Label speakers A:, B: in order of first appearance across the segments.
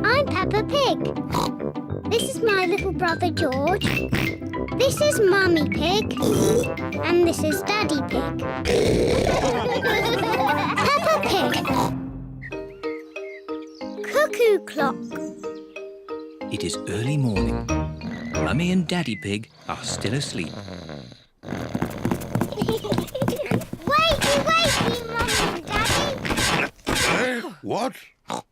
A: I'm Peppa Pig. This is my little brother George. This is Mummy Pig. And this is Daddy Pig. Peppa Pig. Cuckoo clock.
B: It is early morning. Mummy and Daddy Pig are still asleep.
A: Wakey, Mummy and Daddy.
C: What?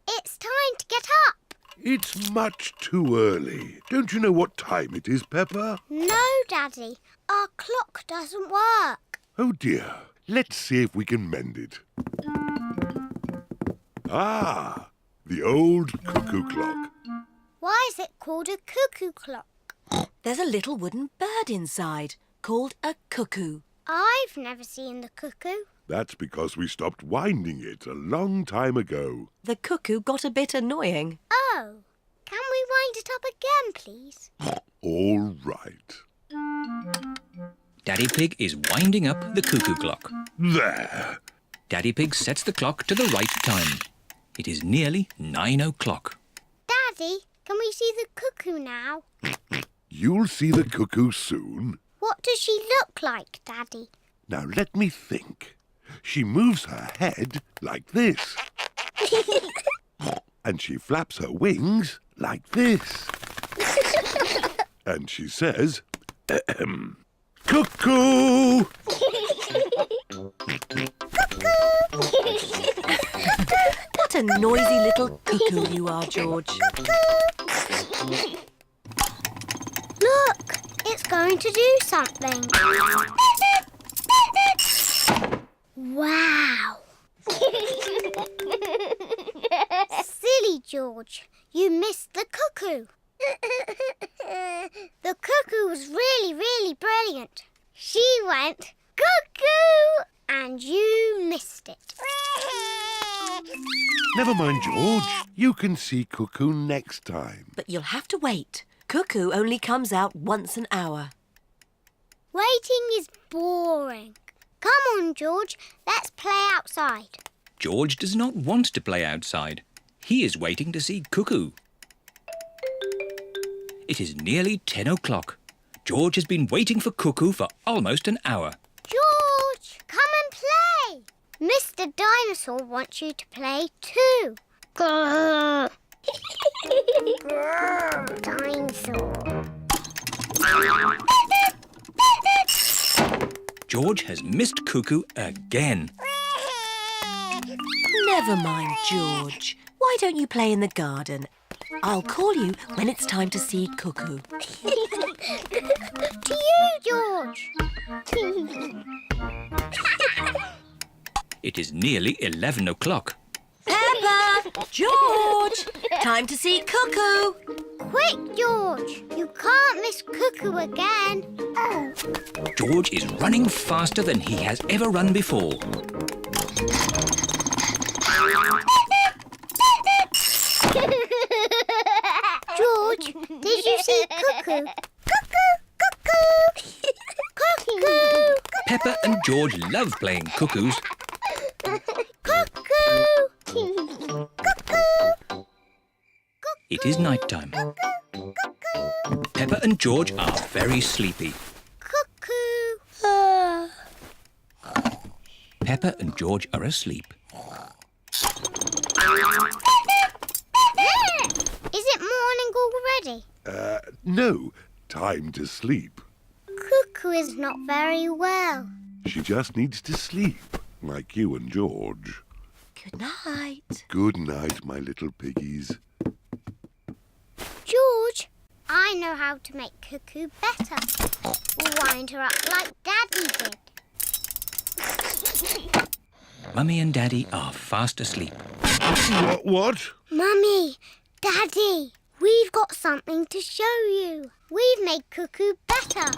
A: It's time to get up.
C: It's much too early. Don't you know what time it is, Peppa?
A: No, Daddy. Our clock doesn't work.
C: Oh, dear. Let's see if we can mend it. Ah, the old cuckoo clock.
A: Why is it called a cuckoo clock?
D: There's a little wooden bird inside called a cuckoo.
A: I've never seen the cuckoo.
C: That's because we stopped winding it a long time ago.
D: The cuckoo got a bit annoying.
A: Oh, can we wind it up again, please?
C: All right.
B: Daddy Pig is winding up the cuckoo clock.
C: There.
B: Daddy Pig sets the clock to the right time. It is nearly 9 o'clock.
A: Daddy, can we see the cuckoo now?
C: You'll see the cuckoo soon.
A: What does she look like, Daddy?
C: Now let me think. She moves her head like this. And she flaps her wings like this. And she says, cuckoo!
D: What a noisy little cuckoo you are, George.
A: Look, it's going to do something. Wow! Silly George, you missed the cuckoo. The cuckoo was really, really brilliant. She went, cuckoo, and you missed it.
C: Never mind, George. You can see Cuckoo next time.
D: But you'll have to wait. Cuckoo only comes out once an hour.
A: Waiting is boring. Come on, George, let's play outside.
B: George does not want to play outside. He is waiting to see Cuckoo. It is nearly 10 o'clock. George has been waiting for Cuckoo for almost an hour.
A: George, come and play. Mr. Dinosaur wants you to play too. Grrr. Grrr, dinosaur.
B: George has missed Cuckoo again.
D: Never mind, George. Why don't you play in the garden? I'll call you when it's time to see Cuckoo.
A: To you, George.
B: It is nearly 11 o'clock.
D: Peppa! George! Time to see Cuckoo!
A: Quick, George. You can't miss Cuckoo again. Oh.
B: George is running faster than he has ever run before.
A: George, did you see Cuckoo? Cuckoo! Cuckoo! Cuckoo!
B: Peppa and George love playing cuckoos.
A: Cuckoo! Cuckoo!
B: It is night time. Peppa and George are very sleepy.
A: Cuckoo!
B: Peppa and George are asleep.
A: Is it morning already?
C: No. Time to sleep.
A: Cuckoo is not very well.
C: She just needs to sleep, like you and George.
D: Good night.
C: Good night, my little piggies.
A: George, I know how to make Cuckoo better. Wind her up like Daddy did.
B: Mummy and Daddy are fast asleep.
C: What?
A: Mummy, Daddy, we've got something to show you. We've made Cuckoo better.